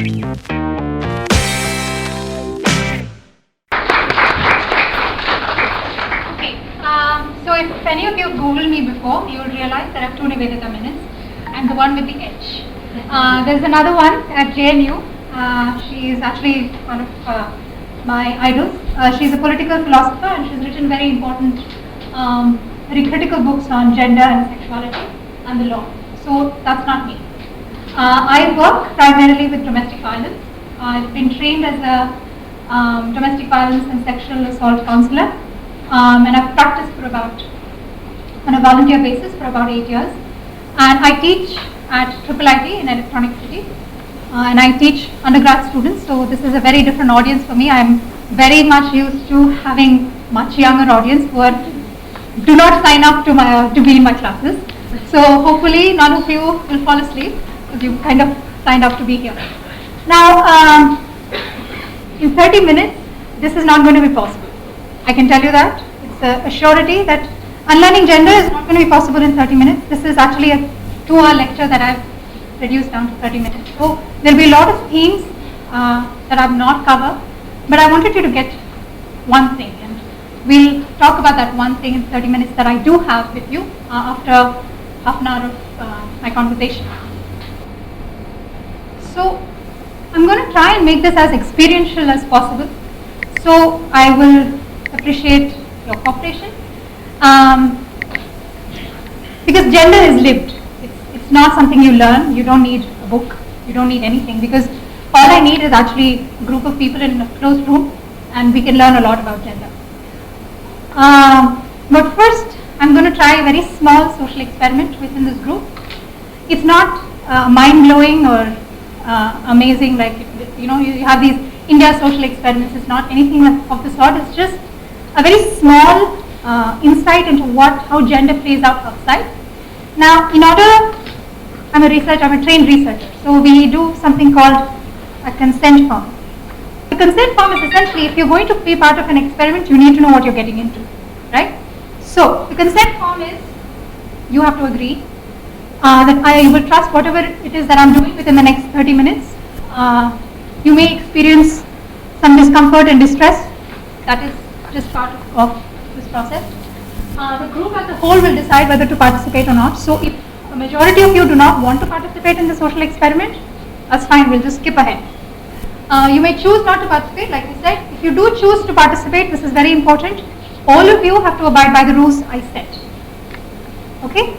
So if any of you Googled me before, you will realize there are two Niveditha Menons and the one with the H. There's another one at JNU. She is actually one of my idols. She's a political philosopher and she's written very important, very critical books on gender and sexuality and the law. So that's not me. I work primarily with domestic violence. I've been trained as a domestic violence and sexual assault counselor. And I've practiced on a volunteer basis for about 8 years. And I teach at IIIT in Electronic City. And I teach undergrad students, so this is a very different audience for me. I'm very much used to having much younger audience who do not sign up to be in my classes. So hopefully none of you will fall asleep because you kind of signed up to be here. Now, in 30 minutes, this is not going to be possible. I can tell you that. It's a surety that Unlearning Gender is not going to be possible in 30 minutes. This is actually a 2-hour lecture that I've reduced down to 30 minutes. So there will be a lot of themes that I've not covered, but I wanted you to get one thing, and we'll talk about that one thing in 30 minutes that I do have with you after half an hour of my conversation. So I'm going to try and make this as experiential as possible. So I will appreciate your cooperation because gender is lived. It's not something you learn. You don't need a book. You don't need anything, because all I need is actually a group of people in a closed room and we can learn a lot about gender. But first I'm going to try a very small social experiment within this group. It's not mind-blowing or amazing, like you have these India social experiments. It's not anything of the sort. It's just a very small insight into how gender plays out outside. Now, I'm a trained researcher, so we do something called a consent form. The consent form is essentially, if you're going to be part of an experiment, you need to know what you're getting into, right? So the consent form is, you have to agree that I will trust whatever it is that I'm doing within the next 30 minutes. You may experience some discomfort and distress. That is just part of this process. The group as a whole will decide whether to participate or not. So if a majority of you do not want to participate in the social experiment, that's fine, we'll just skip ahead. You may choose not to participate, like I said. If you do choose to participate, this is very important. All of you have to abide by the rules I set. Okay?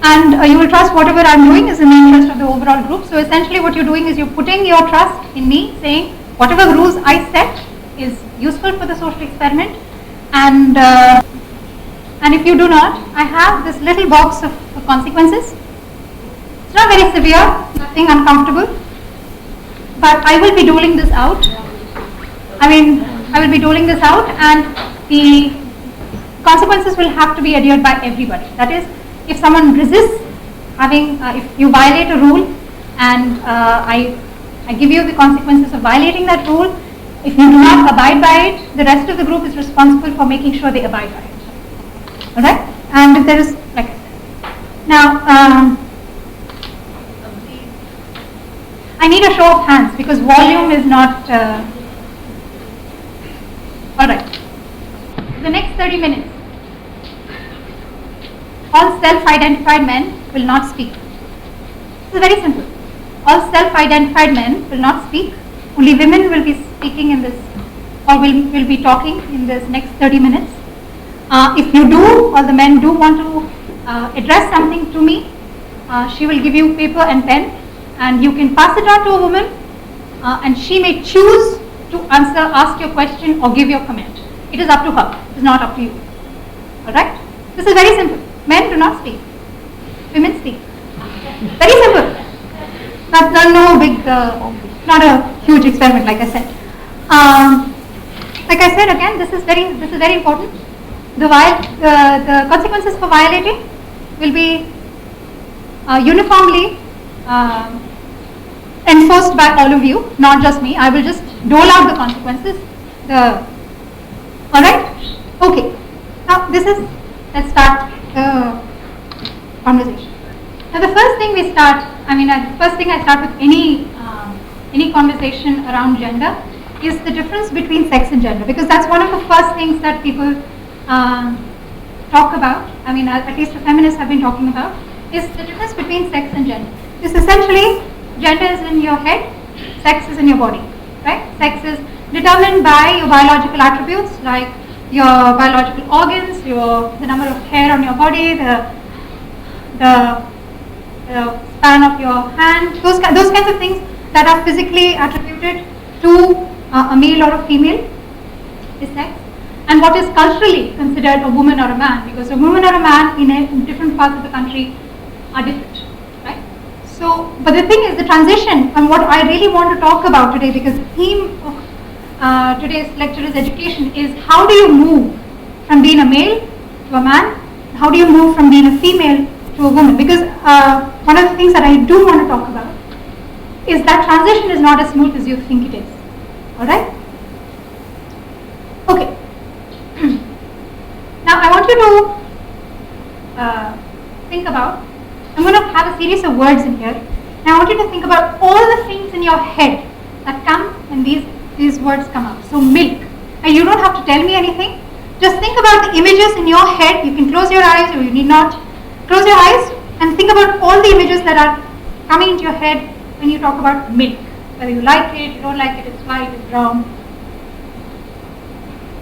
And you will trust whatever I'm doing is in the interest of the overall group. So essentially what you're doing is you're putting your trust in me, saying whatever rules I set is useful for the social experiment. And if you do not, I have this little box of consequences. It's not very severe, nothing uncomfortable, but I will be doling this out. I will be doling this out, and the consequences will have to be adhered by everybody. That is, if someone resists if you violate a rule, and I give you the consequences of violating that rule. If you do not abide by it, the rest of the group is responsible for making sure they abide by it. Alright? And if there is, like I said. Now, I need a show of hands because volume is not. Alright. The next 30 minutes. All self-identified men will not speak. This is very simple. All self-identified men will not speak. Only women will be speaking in this, or will be talking in this next 30 minutes. If you do, or the men do want to address something to me, she will give you paper and pen, and you can pass it on to a woman, and she may choose to ask your question or give your comment. It is up to her. It is not up to you. Alright? This is very simple. Men do not speak. Women speak. Very simple. That's no big, not a huge experiment, like I said. Like I said again, this is very important. The consequences for violating will be uniformly enforced by all of you, not just me. I will just dole out the consequences. Alright? Okay. Now let's start the conversation. Now the first thing we start, the first thing I start with any conversation around gender is the difference between sex and gender, because that's one of the first things that people talk about. At least the feminists have been talking about, is the difference between sex and gender. It's essentially, gender is in your head, sex is in your body, right? Sex is determined by your biological attributes, like your biological organs, the number of hair on your body, the span of your hand, those kinds of things that are physically attributed to a male or a female is sex, and what is culturally considered a woman or a man, because a woman or a man in different parts of the country are different, right? So, but the thing is, the transition, and what I really want to talk about today, because the theme of today's lecture is education, is how do you move from being a male to a man, how do you move from being a female to a woman, because one of the things that I do want to talk about is that transition is not as smooth as you think it is. Alright? Okay. Now I want you to think about, I'm going to have a series of words in here, and I want you to think about all the things in your head that come when these words come out. So milk, and you don't have to tell me anything, just think about the images in your head. You can close your eyes or you need not. Close your eyes and think about all the images that are coming into your head when you talk about milk. Whether you like it, you don't like it, it's white, it's brown.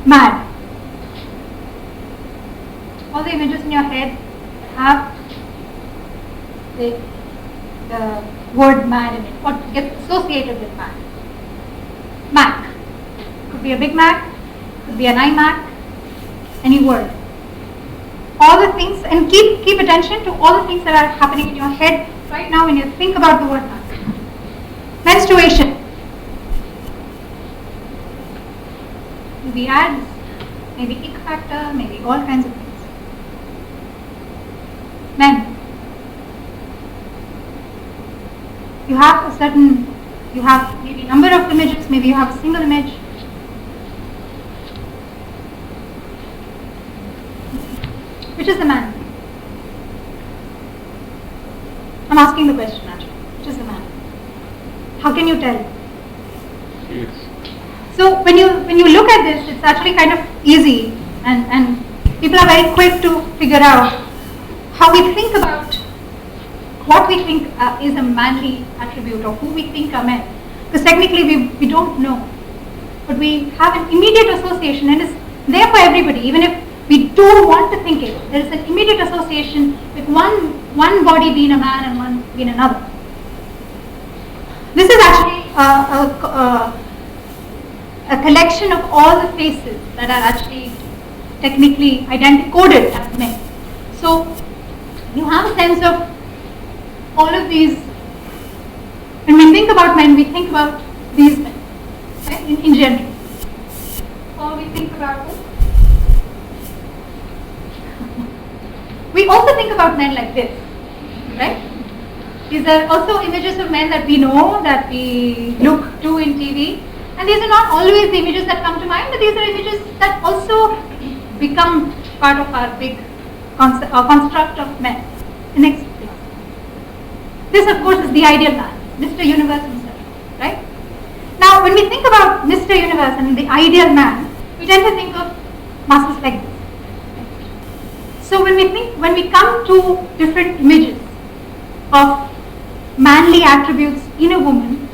Mad. All the images in your head have the word mad in it, what gets associated with mad. Mac. Could be a Big Mac, could be an iMac, any word. All the things, and keep attention to all the things that are happening in your head right now when you think about the word mac. Menstruation. Maybe ads, maybe ick factor, maybe all kinds of things. Men. You have maybe a number of images, maybe you have a single image. Which is the man? I'm asking the question actually. Which is the man? How can you tell? Yes. So when you look at this, it's actually kind of easy, and people are very quick to figure out how we think about what we think is a manly attribute, or who we think are men. Because technically we don't know, but we have an immediate association, and it's there for everybody. Even if we don't want to think it, there is an immediate association with one body being a man and one being another. This is actually a collection of all the faces that are actually technically coded as men. So you have a sense of all of these. When we think about men, we think about these men, right, in general. Or we think about this. We also think about men like this, right? These are also images of men that we know, that we look to in TV. And these are not always the images that come to mind, but these are images that also become part of our big construct of men. The next thing. This, of course, is the ideal man, Mr. Universe himself, right? Now, when we think about Mr. Universe and the ideal man, we tend to think of muscles like this. So when we come to different images of manly attributes in a woman,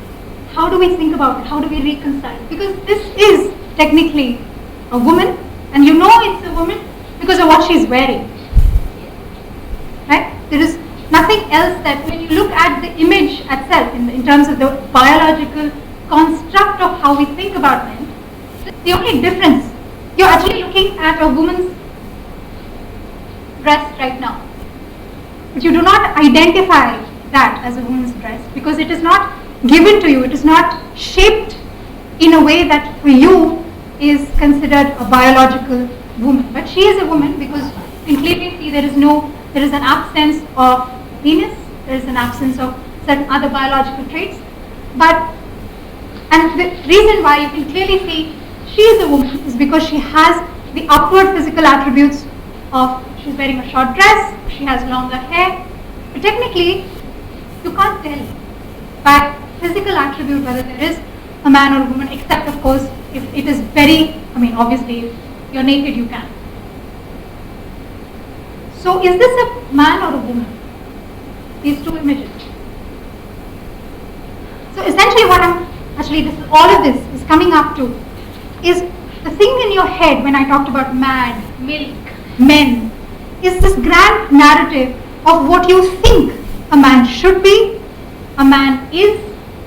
how do we think about it? How do we reconcile? Because this is technically a woman, and you know it's a woman because of what she's wearing. Right? There is nothing else that when you look at the image itself in terms of the biological construct of how we think about men, the only difference, you're actually looking at a woman's dress right now. But you do not identify that as a woman's dress because it is not given to you, it is not shaped in a way that for you is considered a biological woman. But she is a woman because you can clearly see there is an absence of penis, there is an absence of certain other biological traits. And the reason why you can clearly see she is a woman is because she has the upward physical attributes of, she's wearing a short dress, she has longer hair, But technically, you can't tell by physical attribute whether there is a man or a woman, except of course if it is very, obviously if you're naked you can. So is this a man or a woman? These two images. So essentially what all of this is coming up to is the thing in your head when I talked about man, milk, men, is this grand narrative of what you think a man should be, a man is,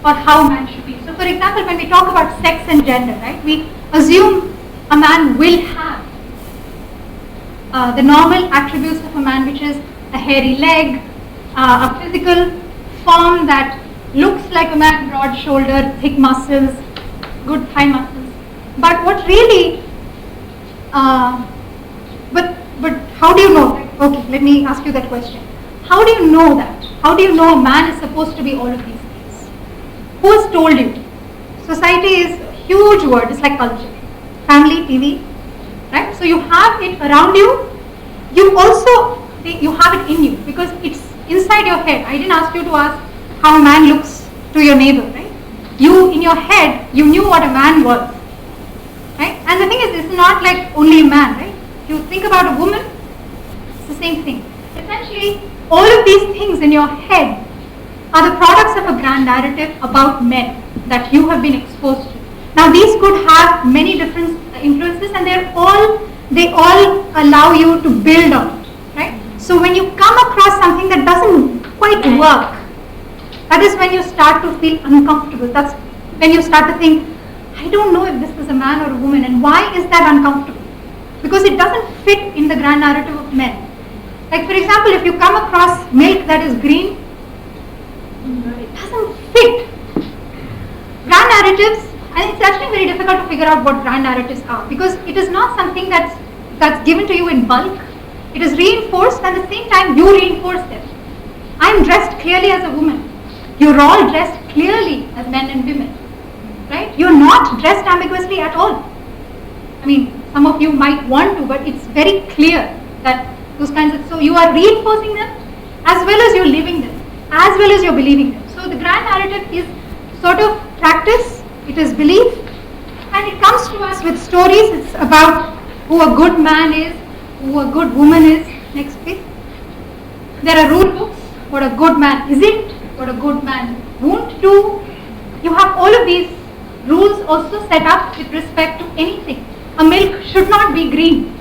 or how a man should be. So for example, when we talk about sex and gender, right, we assume a man will have the normal attributes of a man, which is a hairy leg, a physical form that looks like a man, broad shoulder, thick muscles, good thigh muscles. But what really, but how do you know? Okay, let me ask you that question. How do you know that? How do you know a man is supposed to be all of these things? Who has told you? Society is a huge word, it's like culture. Family, TV, right? So you have it around you. You also, you have it in you because it's inside your head. I didn't ask you to ask how a man looks to your neighbor, right? You, in your head, you knew what a man was, right? And the thing is, it's not like only a man, right? You think about a woman, it's the same thing. Essentially, all of these things in your head are the products of a grand narrative about men that you have been exposed to. Now, these could have many different influences, and they all allow you to build on it, right? So when you come across something that doesn't quite work, that is when you start to feel uncomfortable. That's when you start to think, I don't know if this is a man or a woman, and why is that uncomfortable? Because it doesn't fit in the grand narrative of men. Like for example, if you come across milk that is green, it doesn't fit. Grand narratives, and it's actually very difficult to figure out what grand narratives are because it is not something that's given to you in bulk. It is reinforced, and at the same time you reinforce them. I am dressed clearly as a woman. You're all dressed clearly as men and women, right? You're not dressed ambiguously at all. Some of you might want to, but it's very clear that those kinds of, so you are reinforcing them as well as you're living them, as well as you're believing them. So the grand narrative is sort of practice, it is belief, and it comes to us with stories. It's about who a good man is, who a good woman is. Next please. There are rule books, what a good man isn't, what a good man won't do. You have all of these rules also set up with respect to anything. A milk should not be green.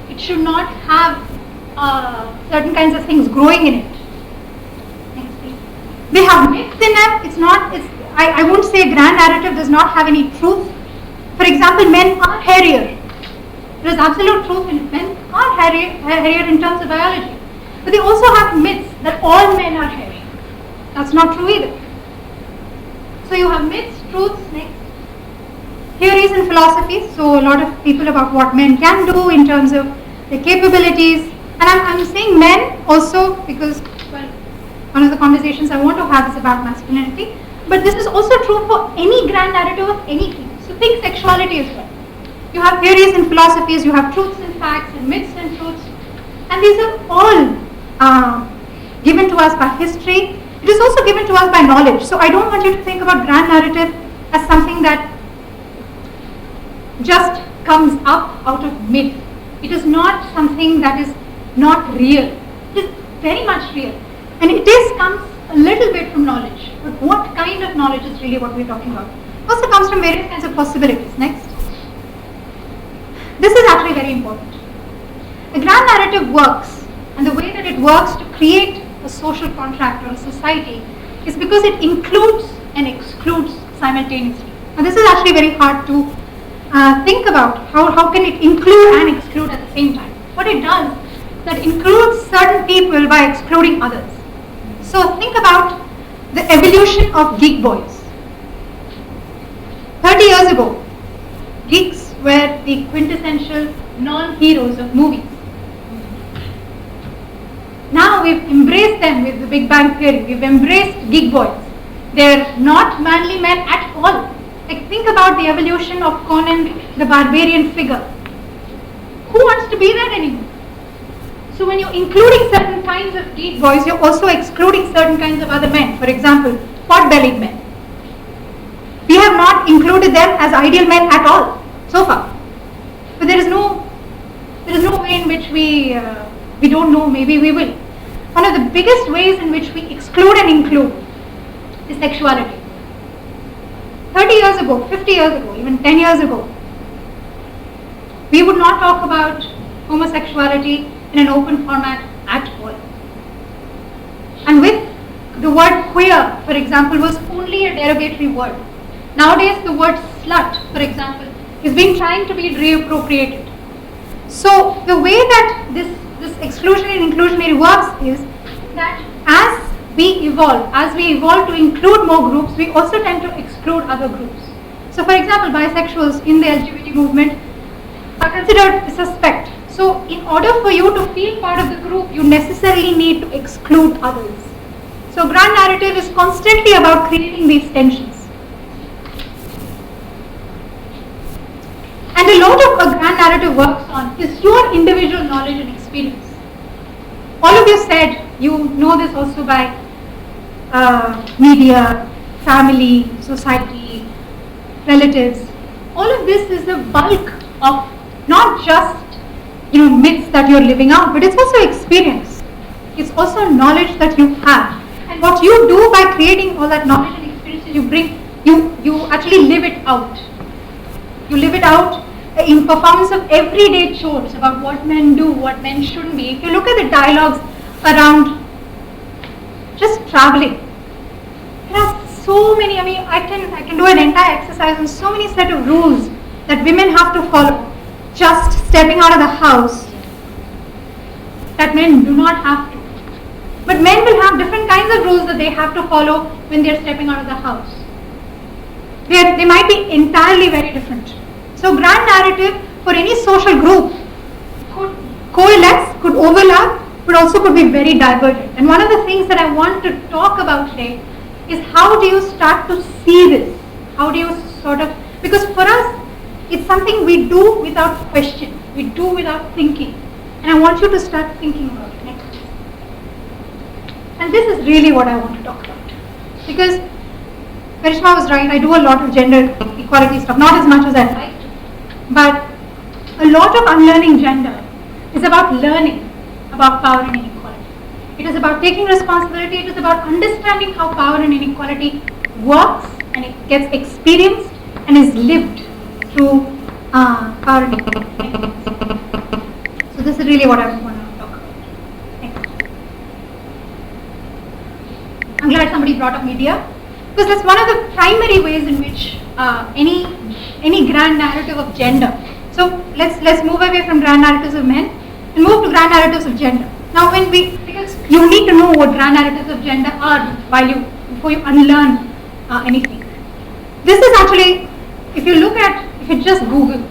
It should not have certain kinds of things growing in it. Next please. They have myths in them. I won't say grand narrative does not have any truth. For example, men are hairier. There is absolute truth in men are hairier in terms of biology. But they also have myths that all men are hairy. That's not true either. So you have myths, truths, next. Theories and philosophies. So a lot of people about what men can do in terms of their capabilities. And I'm saying men also because, well, one of the conversations I want to have is about masculinity. But this is also true for any grand narrative of anything. So think sexuality as well. You have theories and philosophies, you have truths and facts and myths and truths. And these are all given to us by history. It is also given to us by knowledge. So I don't want you to think about grand narrative as something that just comes up out of myth. It is not something that is not real. It is very much real. And it comes a little bit from knowledge. But what kind of knowledge is really what we're talking about? It also comes from various kinds of possibilities. Next. This is actually very important. The grand narrative works, and the way that it works to create a social contract or a society is because it includes and excludes simultaneously. Now this is actually very hard to think about. How can it include and exclude at the same time? What it does is that it includes certain people by excluding others. So think about the evolution of geek boys. 30 years ago, geeks were the quintessential non-heroes of movies. Now we've embraced them with the Big Bang Theory. We've embraced geek boys. They're not manly men at all. Like think about the evolution of Conan the Barbarian figure. Who wants to be that anymore? So when you're including certain kinds of deep boys, you're also excluding certain kinds of other men. For example, pot-bellied men. We have not included them as ideal men at all so far. But there is no way in which we don't know. Maybe we will. One of the biggest ways in which we exclude and include is sexuality. 30 years ago, 50 years ago, even 10 years ago, we would not talk about homosexuality in an open format at all. And with the word queer, for example, was only a derogatory word. Nowadays, the word slut, for example, is being trying to be reappropriated. So the way that this exclusionary and inclusionary works is that as we evolve to include more groups, we also tend to exclude other groups. So for example, bisexuals in the LGBT movement are considered suspect. So in order for you to feel part of the group, you necessarily need to exclude others. So grand narrative is constantly about creating these tensions. And a lot of a grand narrative works on is your individual knowledge and experience. All of you said you know this also by media, family, society, relatives. All of this is the bulk of not just myths that you're living out, but it's also experience. It's also knowledge that you have. And what you do by creating all that knowledge and experience, you actually live it out. You live it out in performance of everyday chores about what men do, what men shouldn't be. If you look at the dialogues around just traveling, there are so many. I can do an entire exercise on so many set of rules that women have to follow just stepping out of the house that men do not have to. But men will have different kinds of rules that they have to follow when they are stepping out of the house. They might be entirely very different. So grand narrative for any social group could coalesce, could overlap, but also could be very divergent. And one of the things that I want to talk about today is how do you start to see this? How do you because for us, it's something we do without question, we do without thinking. And I want you to start thinking about it next. And this is really what I want to talk about. Because Karishma was right, I do a lot of gender equality stuff, not as much as I'd like to. But a lot of Unlearning Gender is about learning about power and inequality. It is about taking responsibility, it is about understanding how power and inequality works and it gets experienced and is lived through power and inequality. So this is really what I want to talk about. Next. I'm glad somebody brought up media, because that's one of the primary ways in which any grand narrative of gender. So let's move away from grand narratives of men and move to grand narratives of gender. Now because you need to know what grand narratives of gender are before you unlearn anything. This is actually, if you just Google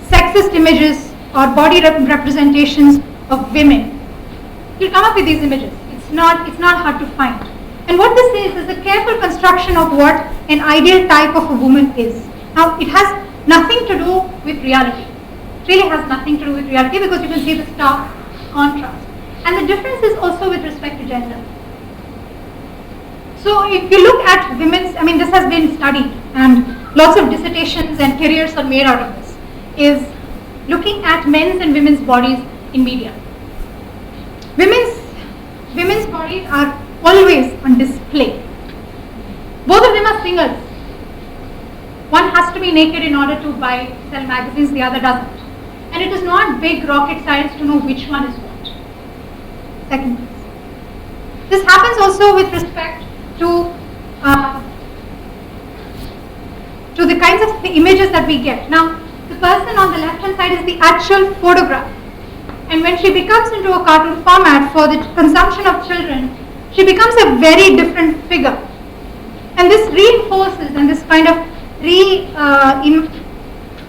sexist images or body representations of women, you'll come up with these images. It's not hard to find. And what this is a careful construction of what an ideal type of a woman is. Now, it has nothing to do with reality. It really has nothing to do with reality because you can see the stark contrast. And the difference is also with respect to gender. So if you look at women's, this has been studied and lots of dissertations and careers are made out of this, is looking at men's and women's bodies in media. Women's bodies are always on display. Both of them are singers. One has to be naked in order to sell magazines, the other doesn't. And it is not big rocket science to know which one is what. Second piece. This happens also with respect to the kinds of images that we get. Now, the person on the left hand side is the actual photograph. And when she becomes into a cartoon format for the consumption of children, she becomes a very different figure. And this reinforces and this kind of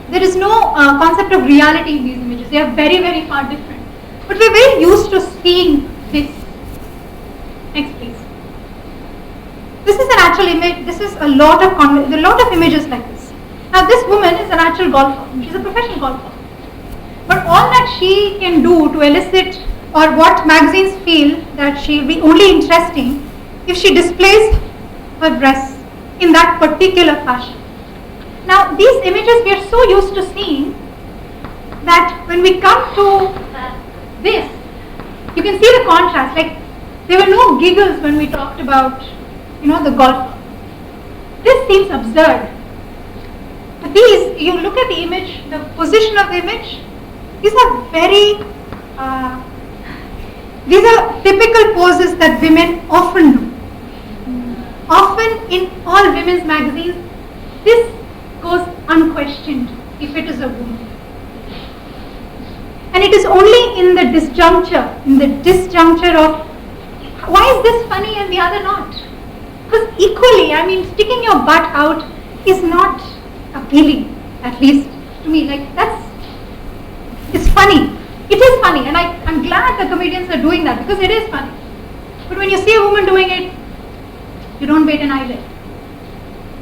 there is no concept of reality in these images. They are very, very far different. But we're very used to seeing this. Next, please. This is an actual image. This is a lot of images like this. Now, this woman is an actual golfer. She's a professional golfer. But all that she can do to elicit or what magazines feel that she'll be only interesting if she displays her dress in that particular fashion. Now, these images we are so used to seeing that when we come to this, you can see the contrast. Like, there were no giggles when we talked about, the golfer. This seems absurd. But these, you look at the image, the position of the image, these are these are typical poses that women often do. Often in all women's magazines, this goes unquestioned if it is a woman. And it is only in the disjuncture of why is this funny and the other not? Because equally, sticking your butt out is not appealing, at least to me. Like, it's funny. It is funny, and I'm glad the comedians are doing that because it is funny. But when you see a woman doing it, you don't wait an eyelid.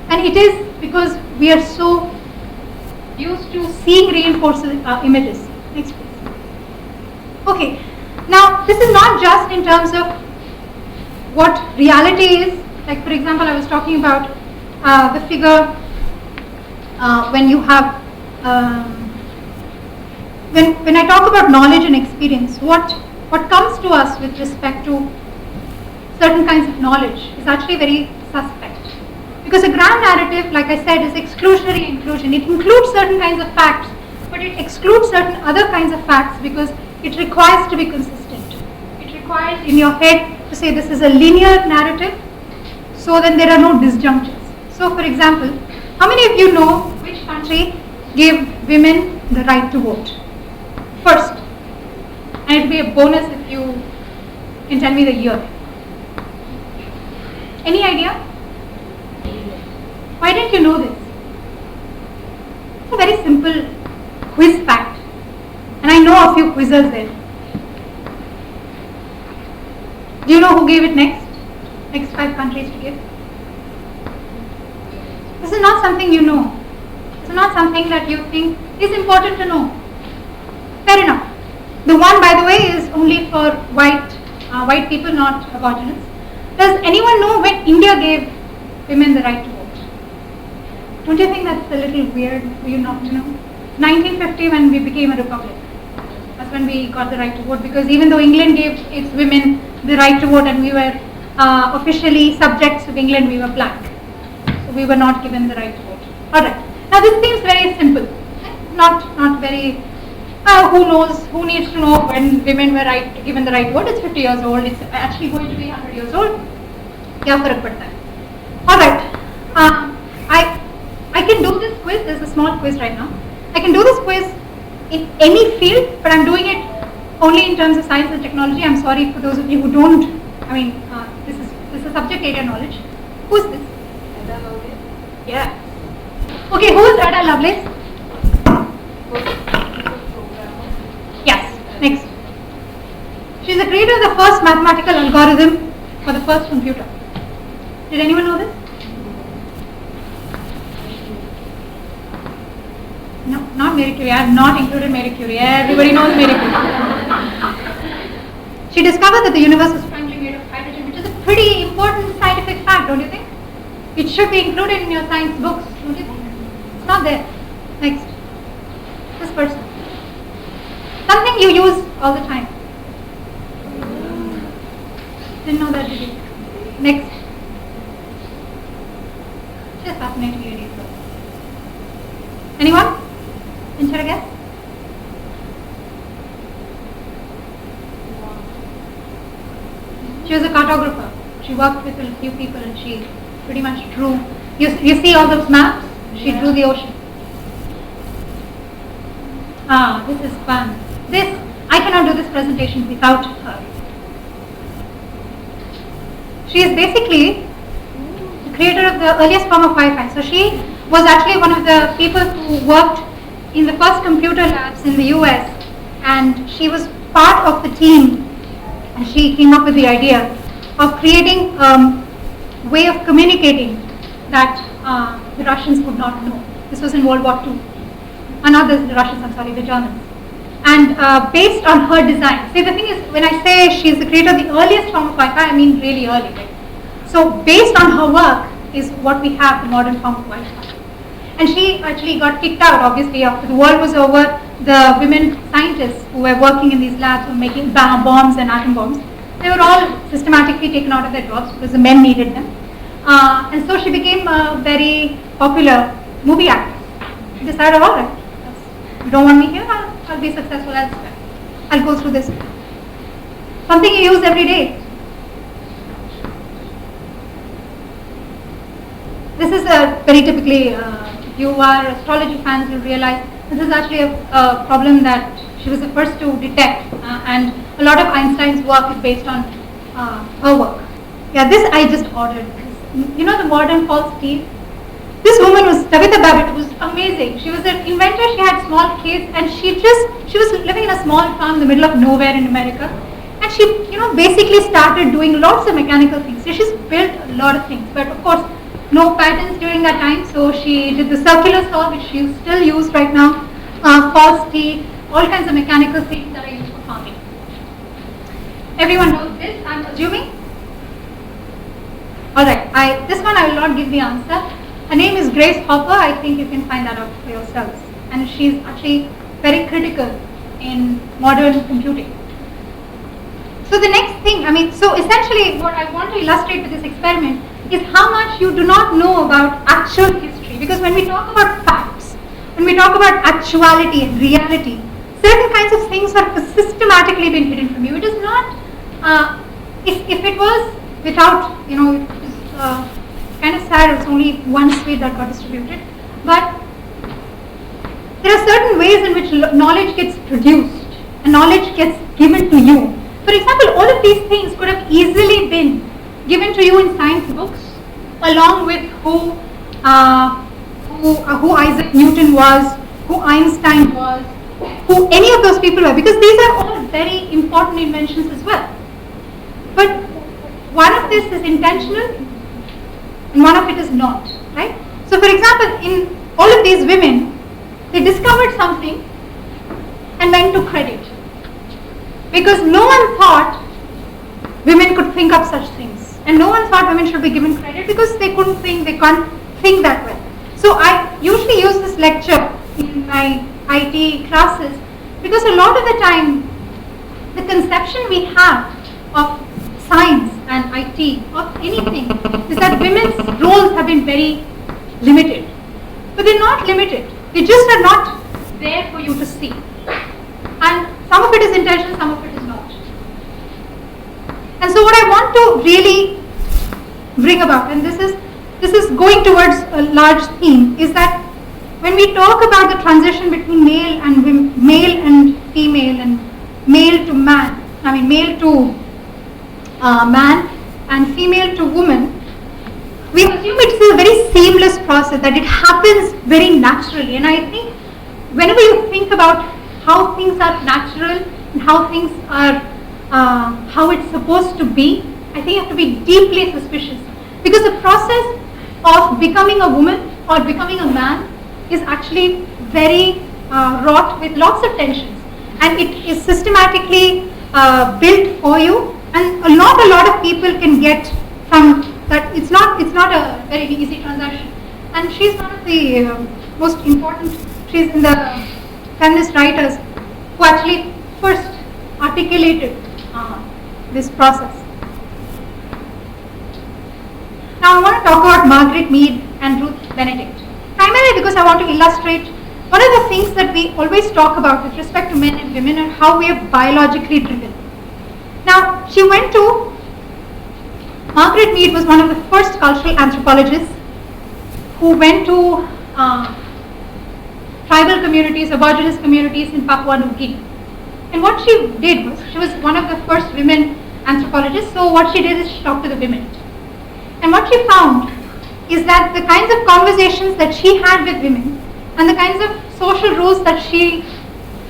And it is because we are so used to seeing reinforcing images. Next please. Okay, now this is not just in terms of what reality is. Like, for example, I was talking about the figure when you have when I talk about knowledge and experience, what comes to us with respect to certain kinds of knowledge is actually very suspect. Because a grand narrative, like I said, is exclusionary inclusion. It includes certain kinds of facts, but it excludes certain other kinds of facts because it requires to be consistent. It requires in your head to say this is a linear narrative, so then there are no disjunctures. So, for example, how many of you know which country gave women the right to vote? First, and it will be a bonus if you can tell me the year. Any idea? Why didn't you know this? It's a very simple quiz fact, and I know a few quizzers there. Do you know who gave it next? Next 5 countries to give? This is not something you know. This is not something that you think is important to know. Fair enough. The one, by the way, is only for white people, not Aboriginals. Does anyone know when India gave women the right to vote? Don't you think that's a little weird for you not to know? 1950, when we became a republic. That's when we got the right to vote, because even though England gave its women the right to vote and we were officially subjects of England, we were black. So we were not given the right to vote. Alright. Now this seems very simple. Not very, who knows, who needs to know when women were given the right to vote? It's 50 years old. It's actually going to be 100 years old. Kya farak padta hai? Alright. I can do this quiz. There's a small quiz right now. I can do this quiz in any field, but I'm doing it only in terms of science and technology. I'm sorry for those of you who don't. This is subject area knowledge. Who's this? Ada Lovelace. Yeah. Okay, who is Ada Lovelace? Yes. Next. She's the creator of the first mathematical algorithm for the first computer. Did anyone know this? No, not Marie Curie. I have not included Marie Curie. Everybody knows Marie Curie. She discovered that the universe was primarily made of hydrogen, which is a pretty important scientific fact, don't you think? It should be included in your science books, don't you think? It's not there. Next. This person. Something you use all the time. Didn't know that, did you? Next. She's a fascinating lady. Anyone? Venture a guess? She was a cartographer. She worked with a few people and she pretty much drew. You see all those maps? She drew the ocean. This is fun. I cannot do this presentation without her. She is basically the creator of the earliest form of Wi-Fi. So she was actually one of the people who worked in the first computer labs in the US, and she was part of the team, and she came up with the idea of creating a way of communicating that the Russians could not know. This was in World War II. Not the Russians, I'm sorry, the Germans. And based on her design, see, the thing is, when I say she's the creator of the earliest form of Wi-Fi, I mean really early. Right? So based on her work is what we have the modern form of Wi-Fi. And she actually got kicked out, obviously, after the war was over. The women scientists who were working in these labs were making bombs and atom bombs. They were all systematically taken out of their jobs because the men needed them. And so she became a very popular movie actress. She decided, all right, you don't want me here, I'll be successful elsewhere. I'll go through this. Something you use every day. This is a very typically, you are astrology fans, you'll realize this is actually a problem that she was the first to detect, and a lot of Einstein's work is based on her work. Yeah, this I just ordered. You know the modern false teeth? This woman was Niveditha Menon. It was amazing. She was an inventor. She had small kids, and she was living in a small farm in the middle of nowhere in America, and she basically started doing lots of mechanical things. So she's built a lot of things, but of course no patents during that time. So she did the circular saw, which she still use right now, false teeth, all kinds of mechanical things that are used for farming. Everyone knows this, I'm assuming. Alright, this one I will not give the answer. Her name is Grace Hopper. I think you can find that out for yourselves. And she's actually very critical in modern computing. So the next thing, so essentially what I want to illustrate with this experiment is how much you do not know about actual history. Because when we talk about facts, when we talk about actuality and reality, certain kinds of things have systematically been hidden from you. It is not, if it was without, it was kind of sad, it's only one sweet that got distributed. But there are certain ways in which knowledge gets produced and knowledge gets given to you. For example, all of these things could have easily been given to you in science books, along with who Isaac Newton was, who Einstein was, who any of those people were, because these are all very important inventions as well. But one of this is intentional and one of it is not, right? So for example, in all of these women, they discovered something and went to credit. Because no one thought women could think up such things. And no one thought women should be given credit because they can't think that well. So I usually use this lecture in my IT classes because a lot of the time the conception we have of science and IT, of anything, is that women's roles have been very limited. But they're not limited. They just are not there for you to see. And some of it is intentional, some of it is not. And so what I want to really bring about, and this is going towards a large theme, is that when we talk about the transition between male and female and male to man, male to man and female to woman, we assume it's a very seamless process, that it happens very naturally. And I think whenever you think about how things are natural and how things are, how it's supposed to be, I think you have to be deeply suspicious. Because the process of becoming a woman or becoming a man is actually very wrought with lots of tensions. And it is systematically built for you, and not a lot of people can get from that. It's not a very easy transaction. And she's one of the most important, she's in the feminist writers who actually first articulated this process. Now I want to talk about Margaret Mead and Ruth Benedict, primarily because I want to illustrate one of the things that we always talk about with respect to men and women and how we are biologically driven. Now, Margaret Mead was one of the first cultural anthropologists who went to tribal communities, Aborigines communities in Papua New Guinea. And what she did was, she was one of the first women anthropologists, so what she did is she talked to the women. And what she found is that the kinds of conversations that she had with women and the kinds of social rules that she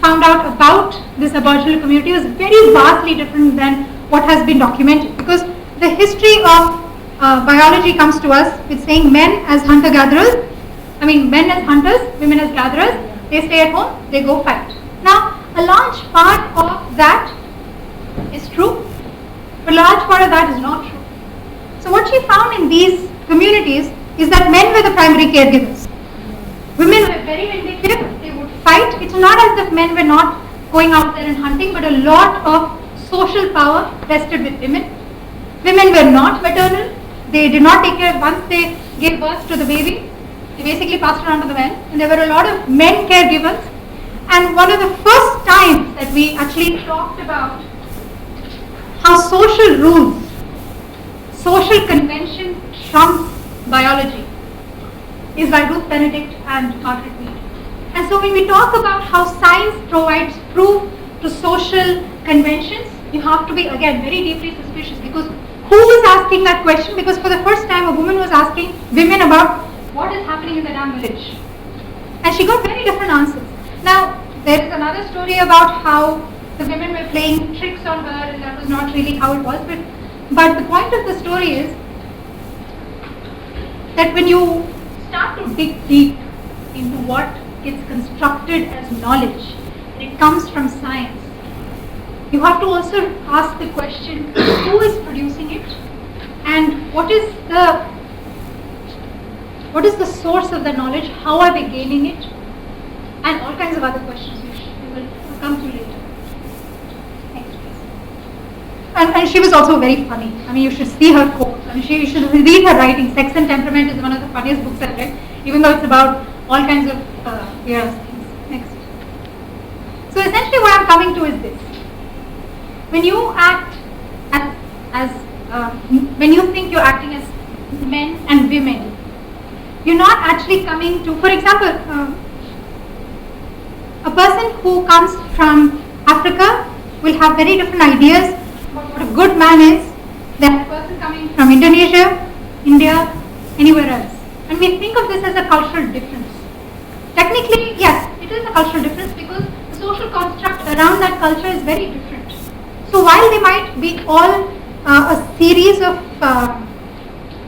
found out about this Aboriginal community was very vastly different than what has been documented. Because the history of biology comes to us with saying men as hunter-gatherers, men as hunters, women as gatherers, they stay at home, they go fight. Now, A large part of that is true, but a large part of that is not true. So what she found in these communities is that men were the primary caregivers. Women were very vindictive, they would fight. It's not as if men were not going out there and hunting, but a lot of social power vested with women. Women were not maternal. They did not take care. Once they gave birth to the baby, they basically passed it on to the men. And there were a lot of men caregivers. And one of the first times that we actually talked about how social rules, social convention trumps biology is by Ruth Benedict and Margaret Mead. And so when we talk about how science provides proof to social conventions, you have to be again very deeply suspicious, because who was asking that question? Because for the first time a woman was asking women about what is happening in the damn village. And she got very different answers. Now, there is another story about how the women were playing tricks on her, and that was not really how it was. But the point of the story is that when you start to dig deep into what gets constructed as knowledge, and it comes from science, you have to also ask the question, who is producing it, and what is the source of the knowledge, how are they gaining it, and all kinds of other questions which we will come to later. Next, please. And she was also very funny. I mean, you should see her quotes. I mean, you should read her writing. Sex and Temperament is one of the funniest books I've read, even though it's about all kinds of weird things. Next. So essentially what I'm coming to is this. When you act when you think you're acting as men and women, you're not actually coming to, for example, a person who comes from Africa will have very different ideas about what a good man is than a person coming from Indonesia, India, anywhere else. And we think of this as a cultural difference. Technically, yes, it is a cultural difference because the social construct around that culture is very different. So while they might be all a series of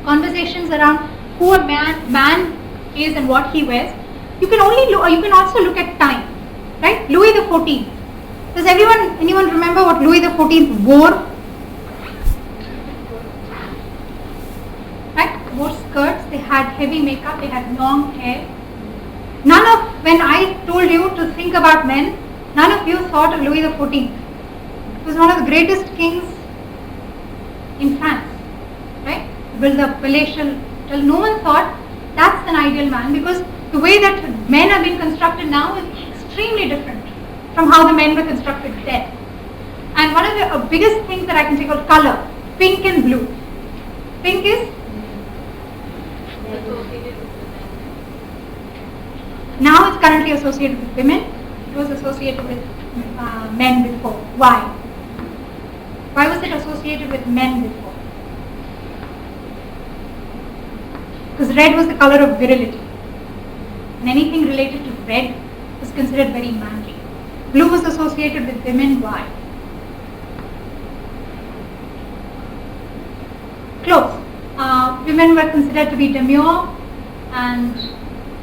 conversations around who a man is and what he wears, you can also look at time, right? Louis XIV. Does anyone remember what Louis XIV wore? Right? Wore skirts. They had heavy makeup. They had long hair. When I told you to think about men, none of you thought of Louis XIV. He was one of the greatest kings in France, right? Built the palatial. No one thought that's an ideal man, because the way that men have been constructed now is extremely different from how the men were constructed then. And one of the biggest things that I can say called color, pink and blue. Pink is now it's currently associated with women. It was associated with men before. Why? Why was it associated with men before? Because red was the color of virility. And anything related to red was considered very manly. Blue was associated with women. Why? Clothes. Women were considered to be demure and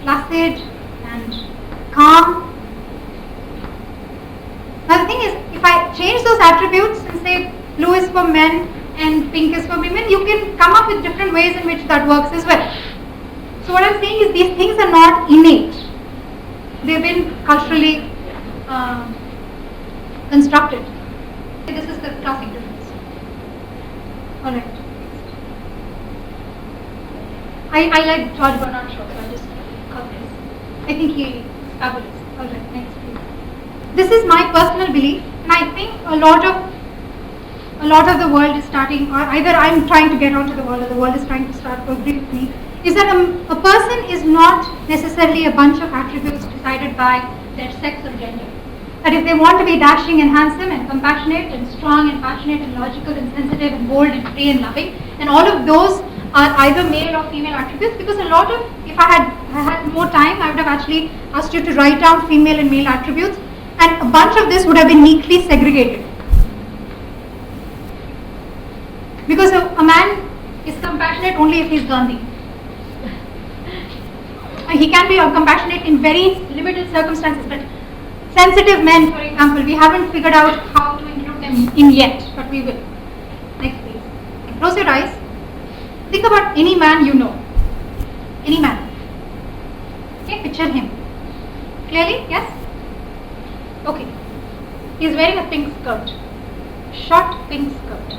placid and calm. Now the thing is, if I change those attributes and say blue is for men and pink is for women, you can come up with different ways in which that works as well. So what I'm saying is these things are not innate. They've been culturally constructed. This is the classic difference. Alright. I like George Bernard Shaw, so I just cut this. I think he is fabulous. Alright, next please. This is my personal belief, and I think a lot of the world is starting, or either I'm trying to get onto the world or the world is trying to start to agree with me, is that a person is not necessarily a bunch of attributes decided by their sex or gender. That if they want to be dashing and handsome and compassionate and strong and passionate and logical and sensitive and bold and free and loving, and all of those are either male or female attributes, because a lot of, if I had more time, I would have actually asked you to write down female and male attributes, and a bunch of this would have been neatly segregated. Because a man is compassionate only if he is Gandhi. He can be compassionate in very limited circumstances, but Sensitive men, for example, we haven't figured out how to include them in yet, but we will. Next please. Close your eyes. Think about any man you know. Any man. Okay, picture him. Clearly? Yes? Okay. He is wearing a pink skirt. Short pink skirt.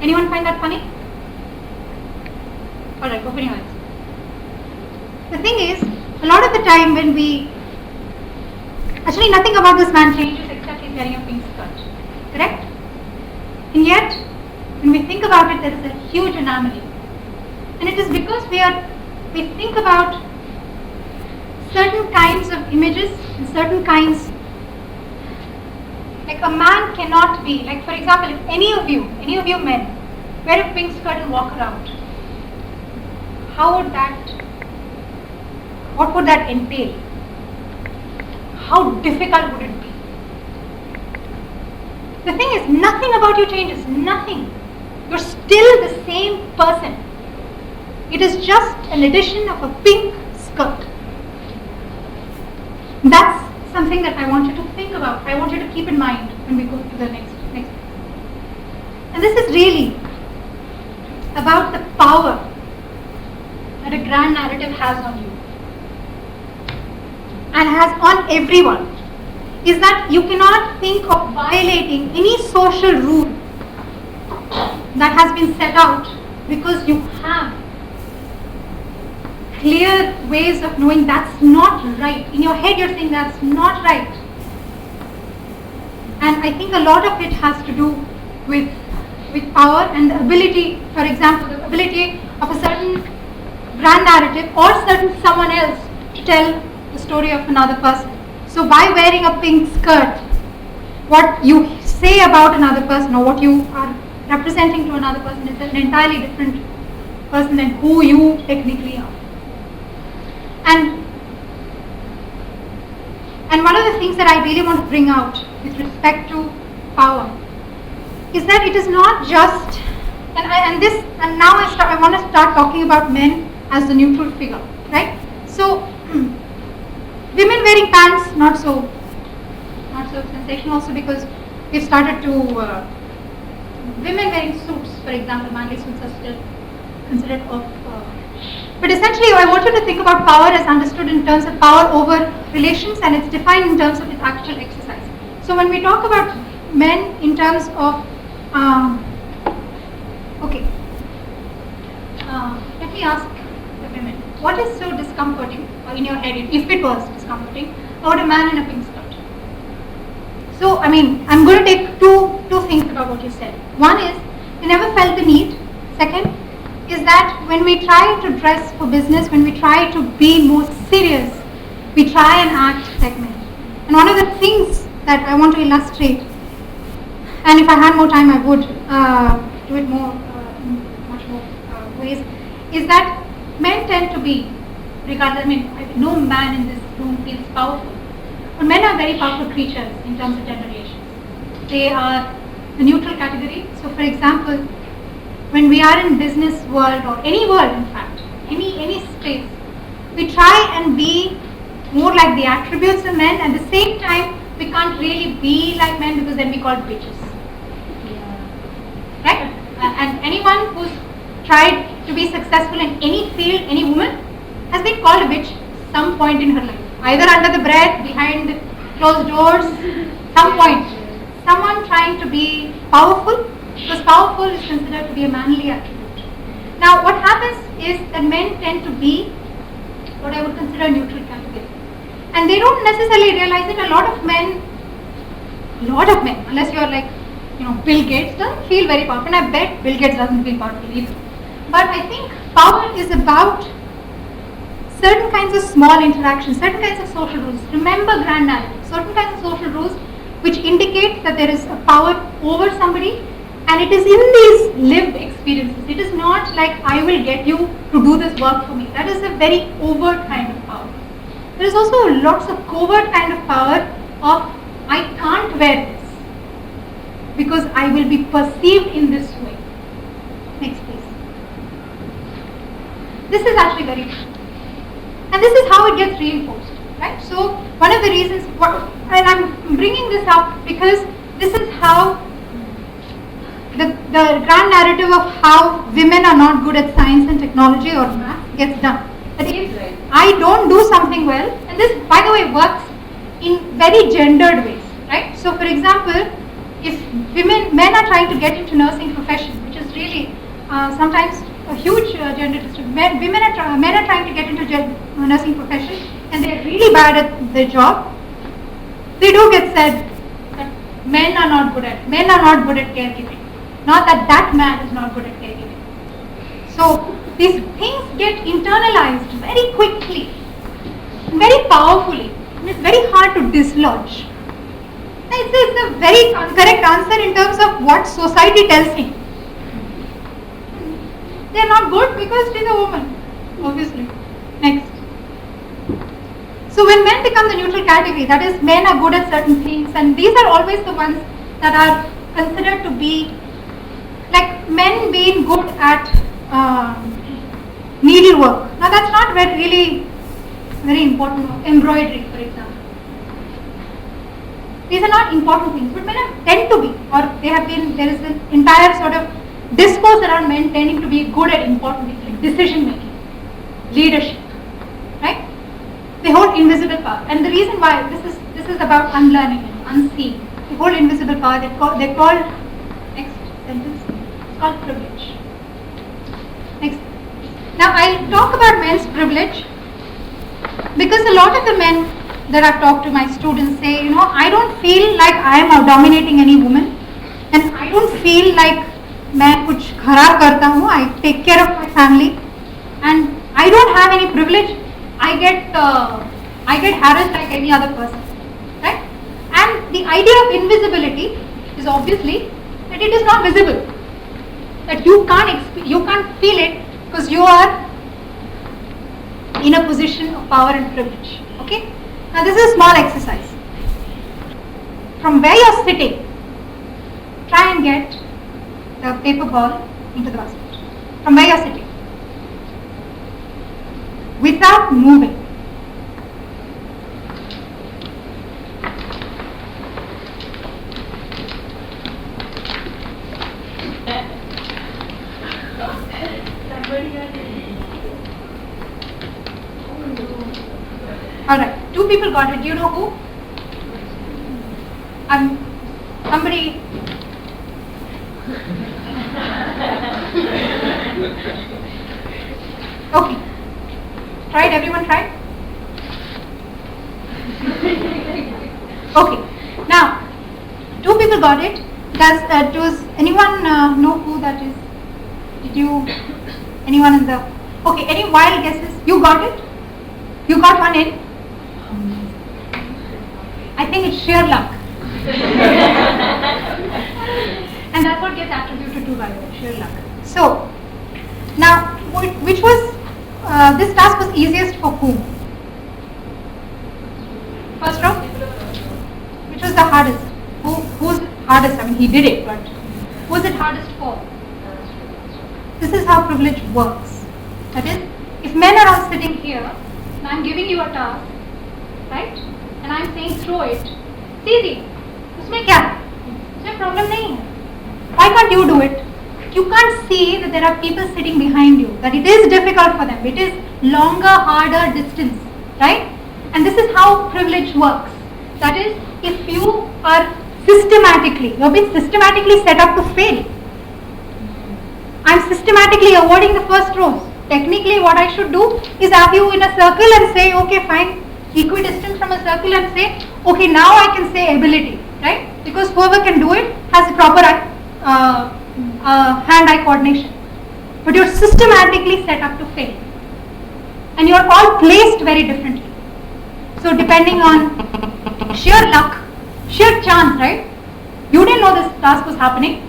Anyone find that funny? Alright, open your eyes. The thing is, a lot of the time when we... Actually, nothing about this man changes except he's wearing a pink skirt. Correct? And yet, when we think about it, there is a huge anomaly. And it is because we think about certain kinds of images and certain kinds, like a man cannot be, like for example, if any of you men wear a pink skirt and walk around, what would that entail? How difficult would it be? The thing is, nothing about you changes, nothing. You're still the same person. It is just an addition of a pink skirt. That's something that I want you to think about. I want you to keep in mind when we go to the next. And this is really about the power that a grand narrative has on you and has on everyone, is that you cannot think of violating any social rule that has been set out because you have clear ways of knowing that's not right. In your head you're saying that's not right. And I think a lot of it has to do with power and the ability, for example, the ability of a certain grand narrative or certain someone else to tell the story of another person. So by wearing a pink skirt, what you say about another person or what you are representing to another person is an entirely different person than who you technically are. And one of the things that I really want to bring out with respect to power is that it is not just, and now I want to start talking about men as the neutral figure, right? So women wearing pants, not so sensational, also because we've started to women wearing suits, for example, manly suits are still considered but essentially I want you to think about power as understood in terms of power over relations, and it's defined in terms of its actual exercise. So when we talk about men in terms of let me ask the women, what is so discomforting in your head, if it was discomforting, about a man in a pink skirt? So I'm going to take two things about what you said. One is, you never felt the need. Second is that when we try to dress for business, when we try to be more serious, we try and act like men. And one of the things that I want to illustrate, and if I had more time I would do it more, much more ways, is that men tend to be, regardless, no man in this room feels powerful, but men are very powerful creatures in terms of gender relations. They are the neutral category. So for example, when we are in business world, or any world in fact, any space, we try and be more like the attributes of men. At the same time, we can't really be like men because then we call bitches. Yeah. Right? And anyone who's tried to be successful in any field, any woman, has been called a bitch some point in her life. Either under the breath, behind closed doors, some point. Someone trying to be powerful, because powerful is considered to be a manly attribute. Now what happens is that men tend to be what I would consider a neutral category. And they don't necessarily realize it. A lot of men, unless you're like, Bill Gates, doesn't feel very powerful. And I bet Bill Gates doesn't feel powerful either. But I think power is about certain kinds of small interactions, certain kinds of social rules. Remember grand narratives, certain kinds of social rules which indicate that there is a power over somebody, and it is in these lived experiences. It is not like I will get you to do this work for me. That is a very overt kind of power. There is also lots of covert kind of power of I can't wear this because I will be perceived in this way. Next please. This is actually very true. And this is how it gets reinforced. right? So one of the reasons, and I'm bringing this up because this is how the grand narrative of how women are not good at science and technology or math gets done. That if I don't do something well, and this, by the way, works in very gendered ways, right? So, for example, if men are trying to get into nursing profession, which is really sometimes a huge gender distribution. Men are trying to get into nursing profession, and they are really bad at their job. They do get said that men are not good at caregiving. Not that man is not good at caregiving. So these things get internalized very quickly, very powerfully, and it's very hard to dislodge. It's a very correct answer in terms of what society tells me. They are not good because she's a woman, obviously. Next. So when men become the neutral category, that is, men are good at certain things, and these are always the ones that are considered to be like men being good at needlework. Now that's not really very important. Embroidery, for example. These are not important things, but men tend to be, or they have been. There is an entire sort of discourse around men tending to be good at important things like decision making, leadership, right? They hold invisible power, and the reason why this is about unlearning and unseen. They hold invisible power. They're called, next sentence, it's called privilege. Next. Now I'll talk about men's privilege because a lot of the men that I've talked to, my students, say, I don't feel like I am dominating any woman, and I don't feel like मैं कुछ खराब करता हूँ. I take care of my family, and I don't have any privilege. I get harassed like any other person, right? And the idea of invisibility is obviously that it is not visible, that you can't feel it because you are in a position of power and privilege. Okay. Now this is a small exercise. From where you're sitting, try and get the paper ball into the basket. From where you're sitting. Without moving. Alright, 2 people got it. Do you know who? Somebody. Okay. Tried? Everyone tried? Okay. Now, 2 people got it. Does anyone know who that is? Anyone in the... Okay, any wild guesses? You got it? You got one in? I think it's sheer luck. And that's what gets attributed to, by the way, sheer luck. So, now, which was, this task was easiest for whom? First row? Which was the hardest? Who's hardest? I mean, he did it, but who's it hardest for? This is how privilege works. That is, if men are all sitting here, and I'm giving you a task, right? And I'm saying throw it. It's easy. उसमें क्या है? उसमें problem नहीं है. Why can't you do it? You can't see that there are people sitting behind you, that it is difficult for them. It is longer, harder distance, right? And this is how privilege works. That is, if you are you have been systematically set up to fail. I'm systematically avoiding the first rows. Technically, what I should do is have you in a circle and say, okay, fine, equidistant from a circle and say, okay, now I can say ability, right? Because whoever can do it has a proper hand-eye coordination. But you're systematically set up to fail. And you're all placed very differently. So depending on sheer luck, sheer chance, right? You didn't know this task was happening.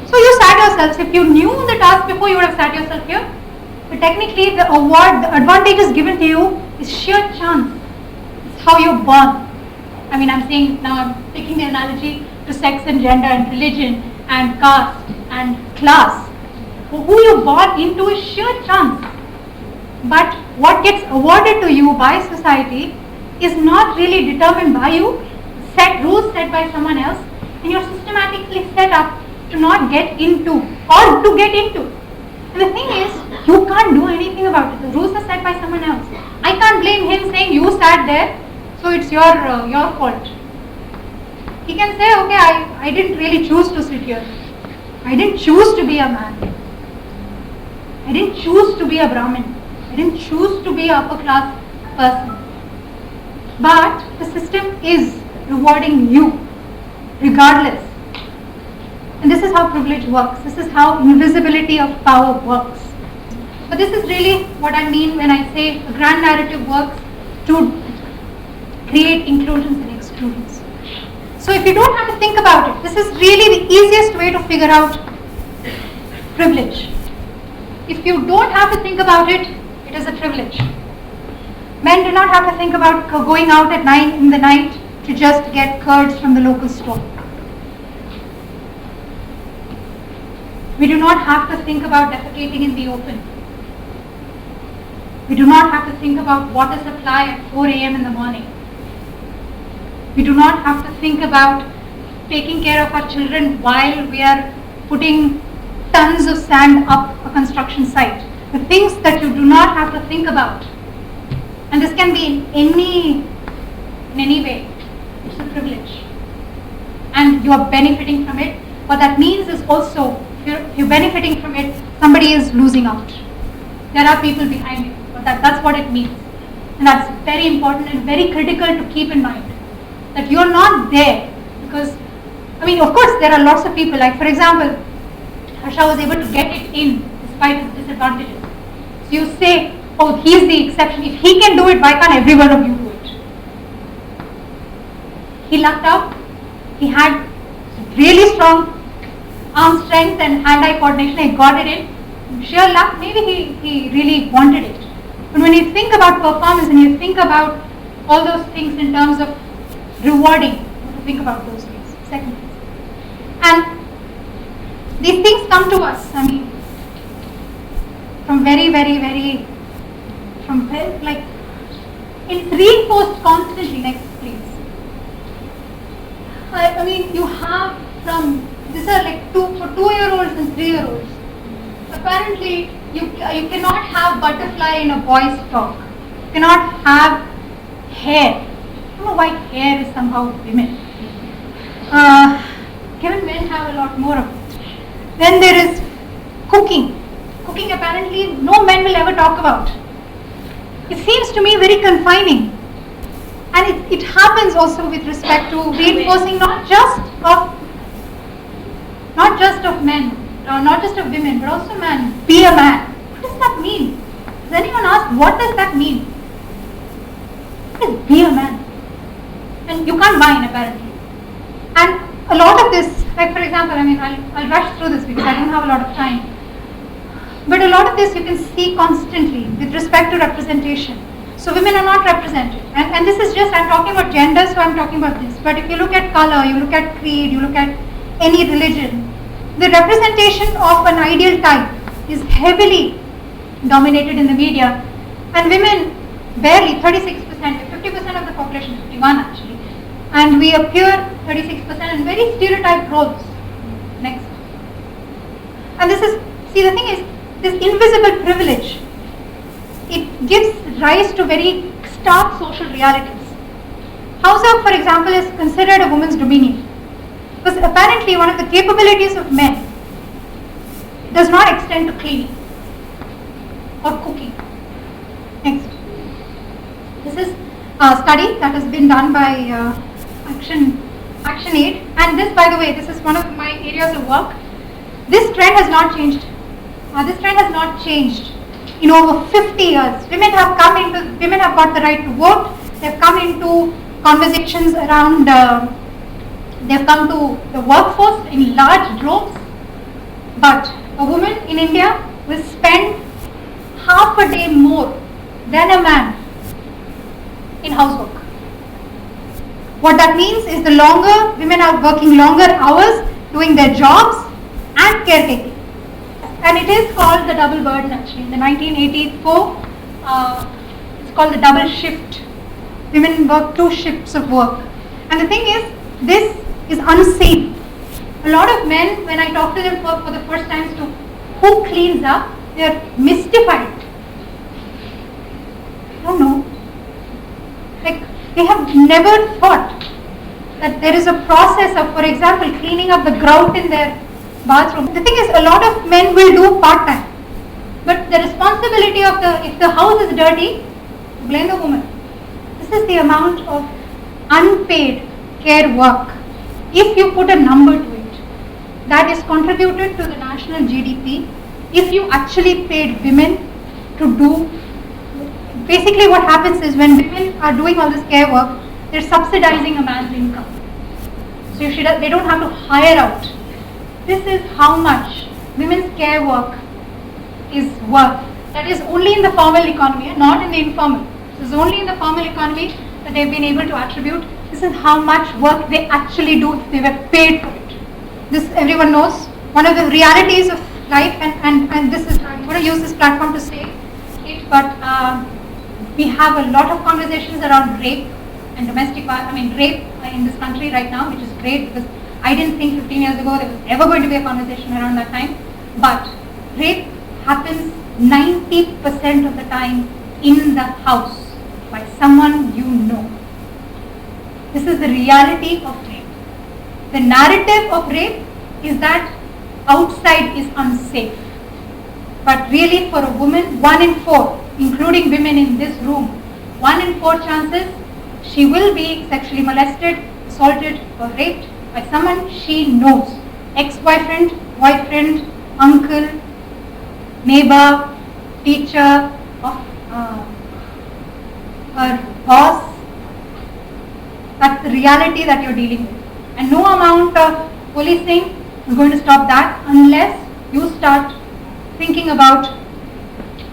So you sat yourselves. If you knew the task before, you would have sat yourself here. But technically, the advantages given to you is sheer chance. It's how you're born. I mean, I'm saying now, I'm taking the analogy to sex and gender and religion and caste and class. Who you're born into is sheer chance. But what gets awarded to you by society is not really determined by you, rules set by someone else, and you're systematically set up to not get into or to get into. And the thing is, you can't do anything about it. The rules are set by someone else. I can't blame him saying you sat there, so it's your fault. He can say, okay, I didn't really choose to sit here. I didn't choose to be a man. I didn't choose to be a Brahmin. I didn't choose to be an upper class person. But the system is rewarding you regardless. And this is how privilege works. This is how invisibility of power works. But this is really what I mean when I say the grand narrative works to create inclusions and exclusions. So if you don't have to think about it, this is really the easiest way to figure out privilege. If you don't have to think about it, it is a privilege. Men do not have to think about going out at 9 in the night to just get curds from the local store. We do not have to think about defecating in the open. We do not have to think about water supply at 4 a.m. in the morning. We do not have to think about taking care of our children while we are putting tons of sand up a construction site. The things that you do not have to think about. And this can be in any way. It's a privilege. And you are benefiting from it. What that means is also, if you're benefiting from it, somebody is losing out. There are people behind you. But that's what it means. And that's very important and very critical to keep in mind. That you're not there because, of course there are lots of people, like for example, Harsha was able to get it in despite his disadvantages. So you say, oh, he's the exception. If he can do it, why can't every one of you do it? He lucked out. He had really strong arm strength and hand-eye coordination. He got it in. Sheer luck, maybe he really wanted it. But when you think about performance and you think about all those things in terms of rewarding, you have to think about those things. Second thing. And these things come to us, from it's reinforced constantly. Next, please. You have these are like for 2-year-olds and 3-year-olds. Apparently, you cannot have butterfly in a boy's frock. You cannot have hair. I don't know why hair is somehow women. Given men have a lot more of it. Then there is cooking. Cooking apparently no men will ever talk about. It seems to me very confining. And it happens also with respect to reinforcing not just of men, or not just of women, but also man. Be a man. What does that mean? Does anyone ask what does that mean? What is be a man? And you can't whine apparently. And a lot of this, like for example, I'll rush through this because I don't have a lot of time. But a lot of this you can see constantly with respect to representation. So women are not represented. And this is just, I'm talking about gender, so I'm talking about this. But if you look at color, you look at creed, you look at any religion, the representation of an ideal type is heavily dominated in the media. And women, barely 36%, 50% of the population, 51 actually. And we appear 36% in very stereotyped roles. Next. And this is, the thing is, this invisible privilege, it gives rise to very stark social realities. Housework, for example, is considered a woman's dominion. Because apparently one of the capabilities of men does not extend to cleaning or cooking. Next. This is a study that has been done by ActionAid, and this, by the way, this is one of my areas of work. This trend has not changed. In over 50 years. Women have got the right to vote. They've come into conversations around, they've come to the workforce in large droves. But a woman in India will spend half a day more than a man in housework. What that means is women are working longer hours doing their jobs and caretaking. And it is called the double burden actually. In the 1984, it's called the double shift women work 2 shifts of work. And the thing is, this is unseen. A lot of men, when I talk to them for the first time as to who cleans up, they are mystified. I don't know. Like, they have never thought that there is a process of, for example, cleaning up the grout in their bathroom. The thing is, a lot of men will do part-time. But the responsibility of if the house is dirty, blame the woman. This is the amount of unpaid care work. If you put a number to it, that is contributed to the national GDP. If you actually paid women to do, basically what happens is when women are doing all this care work, they're subsidizing a man's income. So they don't have to hire out. This is how much women's care work is worth. That is only in the formal economy, not in the informal. This is only in the formal economy that they've been able to attribute. This is how much work they actually do if they were paid for it. This everyone knows. One of the realities of life, and this is, I'm going to use this platform to say it, but we have a lot of conversations around rape and domestic violence. Rape in this country right now, which is great because I didn't think 15 years ago there was ever going to be a conversation around that time. But rape happens 90% of the time in the house by someone you know. This is the reality of rape. The narrative of rape is that outside is unsafe. But really for a woman, 1 in 4, including women in this room, 1 in 4 chances she will be sexually molested, assaulted or raped by someone she knows. Ex-boyfriend, boyfriend, uncle, neighbor, teacher, of her boss. That's the reality that you're dealing with. And no amount of policing is going to stop that unless you start thinking about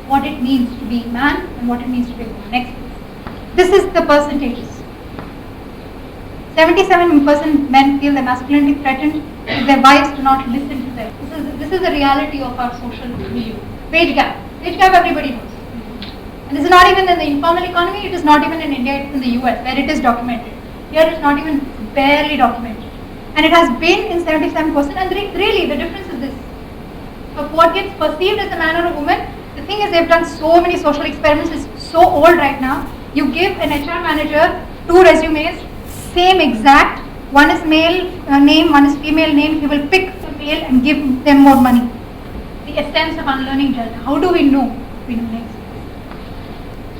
what it means to be a man and what it means to be a woman. Next, please. This is the percentages. 77% men feel their masculinity threatened if their wives do not listen to them. This is the reality of our social milieu. Wage gap. Wage gap everybody knows. And this is not even in the informal economy, it is not even in India, it's in the US where it is documented. Here it's not even barely documented. And it has been in 77%, and really the difference is this. Of what gets perceived as a man or a woman, the thing is they've done so many social experiments, it's so old right now. You give an HR manager 2 resumes, same exact, one is male name, one is female name, he will pick the male and give them more money. The essence of unlearning gender. How do we know? We know next.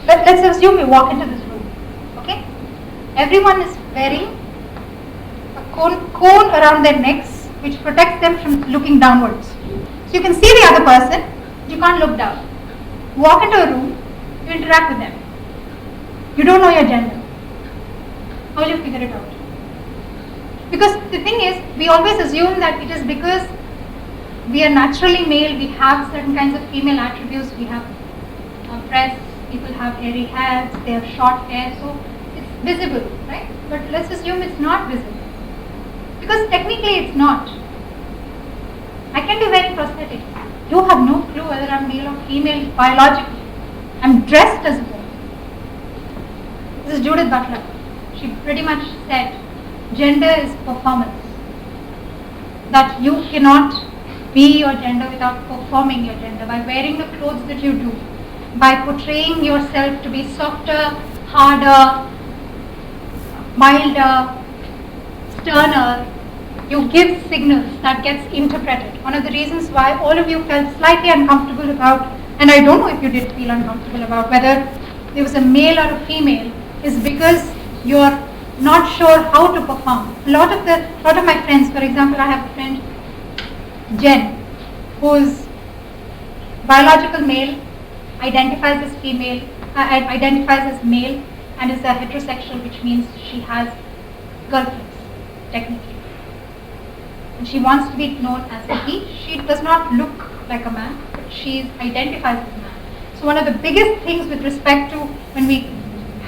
Let's assume we walk into this room. Okay? Everyone is wearing a cone around their necks which protects them from looking downwards. So you can see the other person, you can't look down. Walk into a room, you interact with them. You don't know your gender. How will you figure it out? Because the thing is, we always assume that it is because we are naturally male, we have certain kinds of female attributes, we have breasts, people have hairy heads, they have short hair, so it's visible, right? But let's assume it's not visible. Because technically it's not. I can be wearing prosthetics. You have no clue whether I'm male or female biologically. I'm dressed as a woman. This is Judith Butler. She pretty much said, gender is performance. That you cannot be your gender without performing your gender. By wearing the clothes that you do, by portraying yourself to be softer, harder, milder, sterner, you give signals that gets interpreted. One of the reasons why all of you felt slightly uncomfortable about, and I don't know if you did feel uncomfortable about whether there was a male or a female, is because you're not sure how to perform. A lot of my friends, for example, I have a friend, Jen, who is biological male, identifies as female, identifies as male, and is a heterosexual, which means she has girlfriends, technically. And she wants to be known as a he. She does not look like a man, but she identifies as a man. So one of the biggest things with respect to when we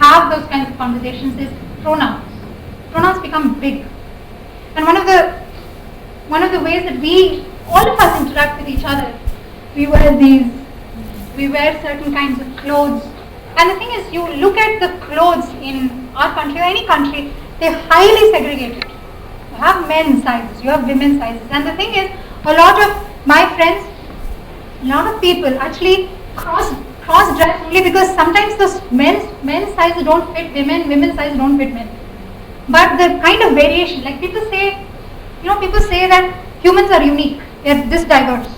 have those kinds of conversations is pronouns. Pronouns become big. And one of the ways that all of us interact with each other, we wear certain kinds of clothes. And the thing is, you look at the clothes in our country or any country, they're highly segregated. You have men's sizes, you have women's sizes. And the thing is, a lot of my friends, a lot of people actually cross-dress only because sometimes those men's sizes don't fit women, women's sizes don't fit men. But the kind of variation, like people say that humans are unique, they're this diverse.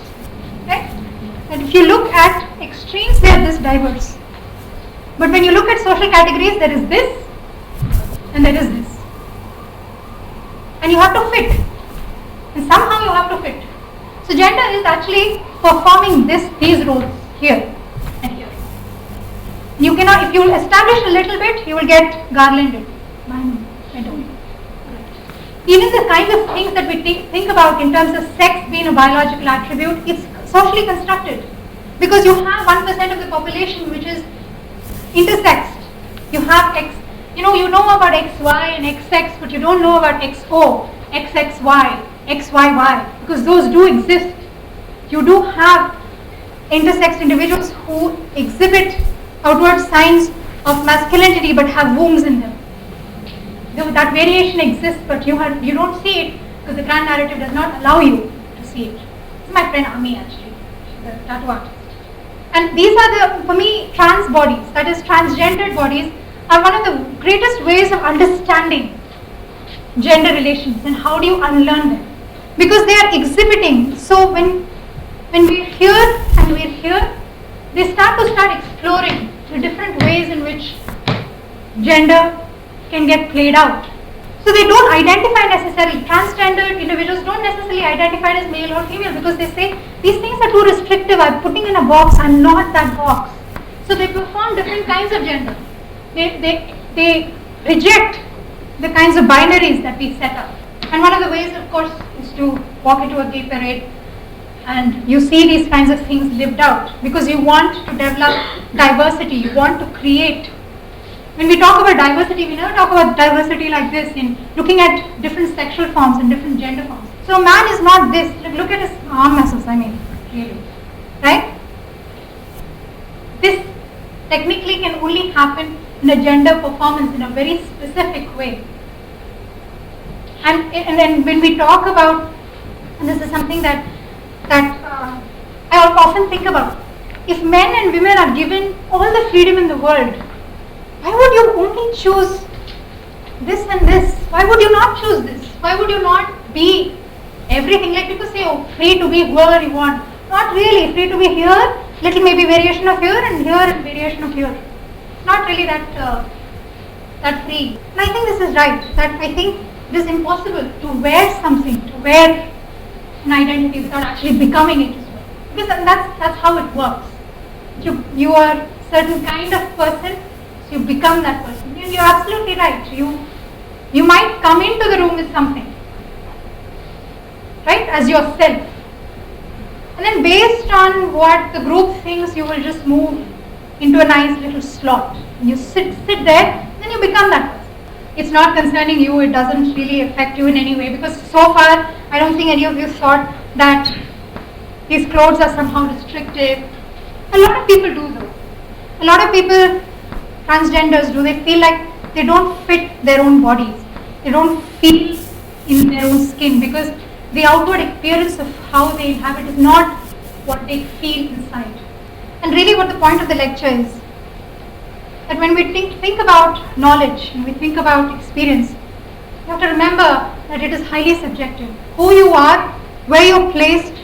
Right? And if you look at extremes, they are this diverse. But when you look at social categories, there is this and there is this. And you have to fit. And somehow you have to fit. So gender is actually performing these roles here and here. You cannot, if you establish a little bit, you will get garlanded. Even the kinds of things that we think about in terms of sex being a biological attribute, it's socially constructed. Because you have 1% of the population which is intersexed. You have X, you know about XY and XX, but you don't know about XO, XXY, XYY, because those do exist. You do have intersexed individuals who exhibit outward signs of masculinity but have wombs in them. That variation exists, but you don't see it because the grand narrative does not allow you to see it. This is my friend Ami actually, she's a tattoo artist. And these are for me, trans bodies, that is transgendered bodies, are one of the greatest ways of understanding gender relations and how do you unlearn them. Because they are exhibiting, so when we're here and we're here, they start exploring the different ways in which gender can get played out. So they don't identify necessarily, transgendered individuals don't necessarily identify as male or female because they say, these things are too restrictive, I'm putting in a box, I'm not that box. So they perform different kinds of gender. They reject the kinds of binaries that we set up. And one of the ways, of course, is to walk into a gay parade and you see these kinds of things lived out because you want to develop diversity, you want to create. When we talk about diversity, we never talk about diversity like this in looking at different sexual forms and different gender forms. So a man is not this. Look at his arm muscles, really. Right? This technically can only happen in a gender performance in a very specific way. And then when we talk about, and this is something that I often think about, if men and women are given all the freedom in the world, why would you only choose this and this? Why would you not choose this? Why would you not be everything? Like people say, oh, free to be whoever you want. Not really. Free to be here, little maybe variation of here and variation of here. Not really that free. And I think this is right. That I think it is impossible to wear something, to wear an identity without actually becoming it as well. Because that's how it works. You are a certain kind of person. You become that person. And you're absolutely right. You might come into the room with something, right, as yourself. And then based on what the group thinks, you will just move into a nice little slot. And you sit there, then you become that person. It's not concerning you, it doesn't really affect you in any way because so far, I don't think any of you thought that these clothes are somehow restrictive. A lot of people do though. A lot of people, transgenders do, they feel like they don't fit their own bodies. They don't feel in their own skin because the outward appearance of how they inhabit is not what they feel inside. And really what the point of the lecture is, that when we think about knowledge and we think about experience, you have to remember that it is highly subjective. Who you are, where you're placed,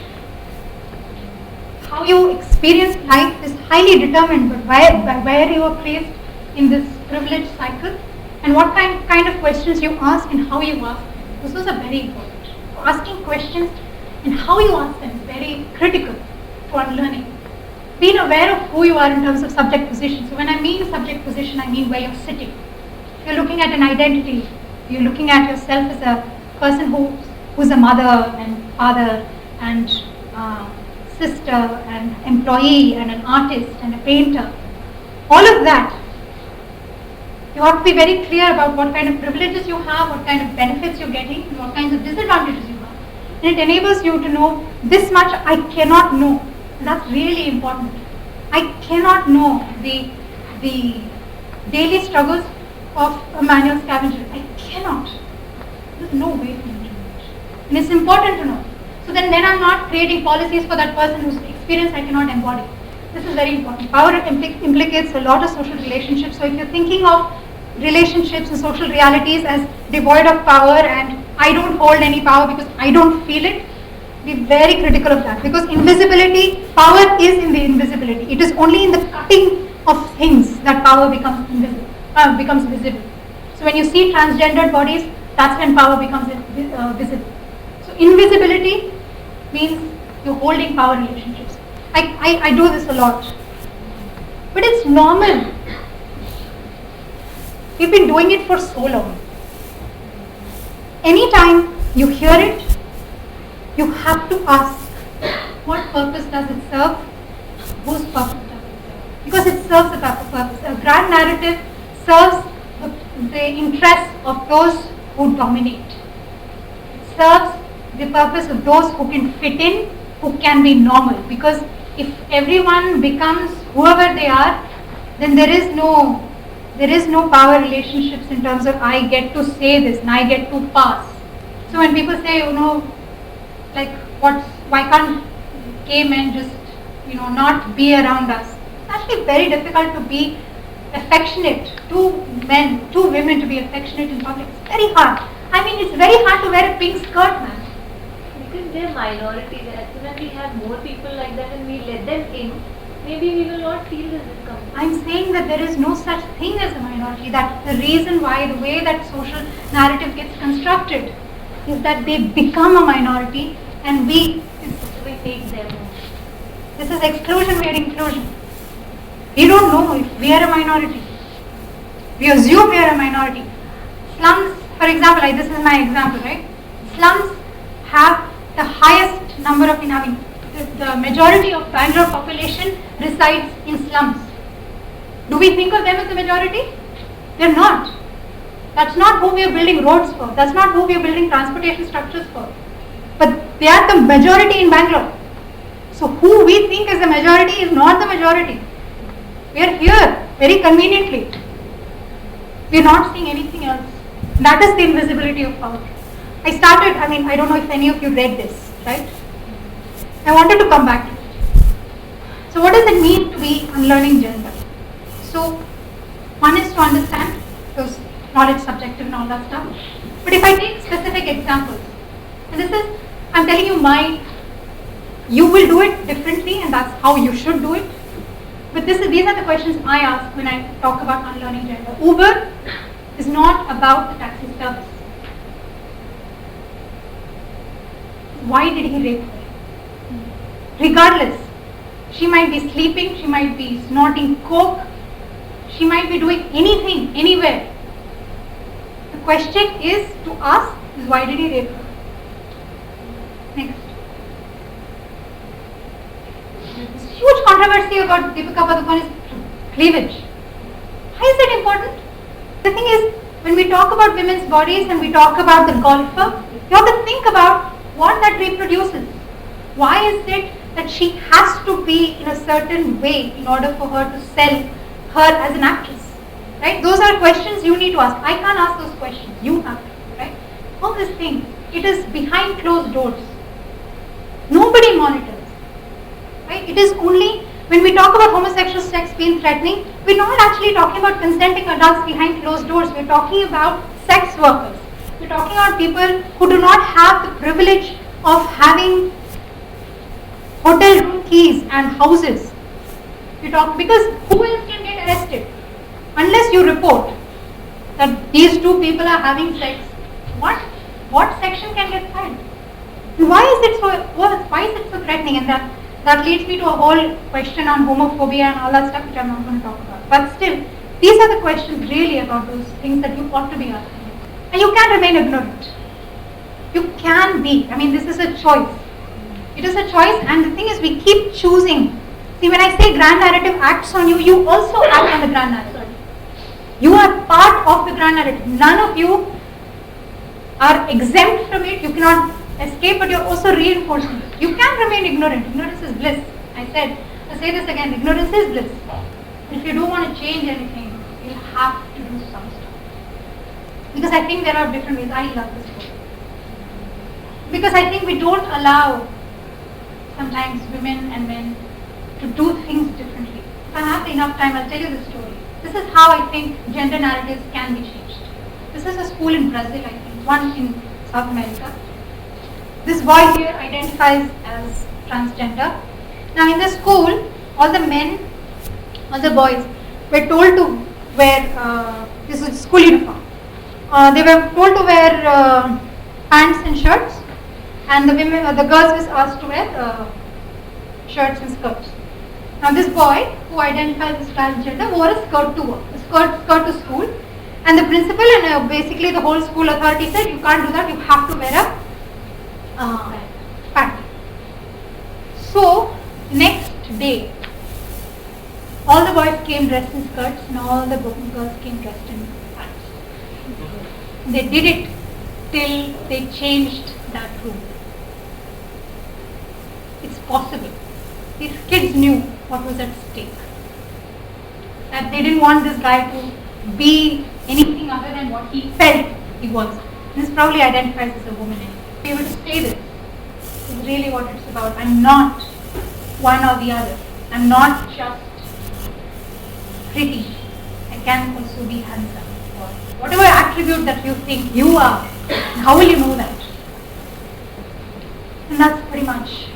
how you experience life is highly determined by where you are placed in this privilege cycle and what kind of questions you ask and how you ask them. Those are very important. Asking questions and how you ask them is very critical to unlearning. Being aware of who you are in terms of subject position. So when I mean subject position, I mean where you're sitting. If you're looking at an identity, you're looking at yourself as a person who's a mother and father and sister and employee and an artist and a painter. All of that, you have to be very clear about what kind of privileges you have, what kind of benefits you're getting, and what kinds of disadvantages you have. And it enables you to know this much I cannot know. And that's really important. I cannot know the the daily struggles of a manual scavenger. I cannot. There's no way for me to do it. And it's important to know. So then I'm not creating policies for that person whose experience I cannot embody. This is very important. Power implicates a lot of social relationships. So if you're thinking of relationships and social realities as devoid of power and I don't hold any power because I don't feel it, be very critical of that. Because invisibility, power is in the invisibility. It is only in the cutting of things that power becomes visible. So when you see transgendered bodies, that's when power becomes visible. So invisibility means you're holding power relationships. I do this a lot. But it's normal. We've been doing it for so long. Anytime you hear it, you have to ask, what purpose does it serve? Whose purpose does it serve? Because it serves a purpose. A grand narrative serves the interests of those who dominate. It serves the purpose of those who can fit in, who can be normal. Because if everyone becomes whoever they are, then there is no power relationships in terms of I get to say this and I get to pass. So when people say, like why can't gay men just, not be around us? It's actually very difficult to be affectionate, two women to be affectionate in public. It's very hard. I mean, it's very hard to wear a pink skirt, man. Because they're minority, as soon as we have more people like that and we let them in, maybe we will not feel this discomfort. I'm saying that there is no such thing as a minority. That's the reason why the way that social narrative gets constructed is that they become a minority and we take them. This is exclusion, we are inclusion. We don't know if we are a minority. We assume we are a minority. Slums, for example, this is my example, right? Slums have the highest number of inhabitants. The majority of Bangalore population resides in slums. Do we think of them as the majority? They're not. That's not who we are building roads for. That's not who we are building transportation structures for. But they are the majority in Bangalore. So who we think is the majority is not the majority. We are here very conveniently. We are not seeing anything else. That is the invisibility of power. I don't know if any of you read this, right? I wanted to come back to it. So what does it mean to be unlearning gender? So one is to understand, because knowledge is subjective and all that stuff. But if I take specific examples, and this is, I'm telling you you will do it differently and that's how you should do it. But these are the questions I ask when I talk about unlearning gender. Uber is not about the taxi service. Why did he rape her? Regardless, she might be sleeping, she might be snorting coke, she might be doing anything, anywhere. The question is to ask is why did he rape her? Next. This huge controversy about Deepika Padukone's cleavage. Why is it important? The thing is, when we talk about women's bodies and we talk about the golfer, you have to think about what that reproduces. Why is it that she has to be in a certain way in order for her to sell her as an actress? Right? Those are questions you need to ask. I can't ask those questions. You have to. Right? All these things, it is behind closed doors. Nobody monitors. Right? It is only when we talk about homosexual sex being threatening, we're not actually talking about consenting adults behind closed doors. We're talking about sex workers. We're talking about people who do not have the privilege of having hotel room keys and houses. Because who else can get arrested? Unless you report that these two people are having sex, what section can get filed? And why is it so threatening? And that leads me to a whole question on homophobia and all that stuff which I'm not going to talk about. But still, these are the questions really about those things that you ought to be asking. And you can't remain ignorant. You can be. This is a choice. It is a choice, and the thing is we keep choosing. See, when I say grand narrative acts on you, you also act on the grand narrative. You are part of the grand narrative. None of you are exempt from it. You cannot escape, but you're also reinforcing it. You can't remain ignorant. Ignorance is bliss. I say this again, ignorance is bliss. If you don't want to change anything, you'll have to do some stuff. Because I think there are different ways. I love this book. Because I think we don't allow sometimes women and men to do things differently. If I have enough time, I'll tell you the story. This is how I think gender narratives can be changed. This is a school in Brazil, I think, one in South America. This boy here identifies as transgender. Now in the school, all the men, all the boys were told to wear, this is school uniform. They were told to wear pants and shirts, and the women, the girls was asked to wear shirts and skirts. Now this boy, who identifies as transgender, wore a skirt to work, a skirt to school, and the principal and basically the whole school authority said, you can't do that, you have to wear a pant. So next day, all the boys came dressed in skirts and all the girls came dressed in pants. They did it till they changed that rule. It's possible. These kids knew what was at stake. That they didn't want this guy to be anything other than what he felt he was. This probably identifies as a woman. To be able to say this is really what it's about. I'm not one or the other. I'm not just pretty. I can also be handsome. Or whatever attribute that you think you are, how will you know that? And that's pretty much